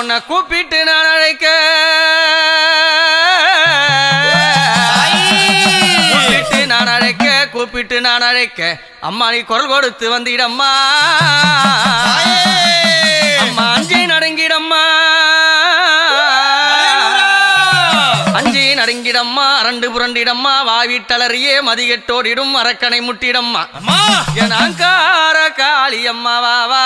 உன்னை கூப்பிட்டு நான் அழைக்க கூப்பிட்டு நான் அழைக்க அம்மா நீ குரல் கொடுத்து வந்திடம்மா அம்மா அஞ்சி நடுங்கிடம்மா அஞ்சி நடுங்கிடம்மா அரண்டு புரண்டிடம்மா வாவிட்டலறியே மதிகெட்டோடிடும் அரக்கனை முட்டிடம்மா என் அங்கார காளி அம்மா வா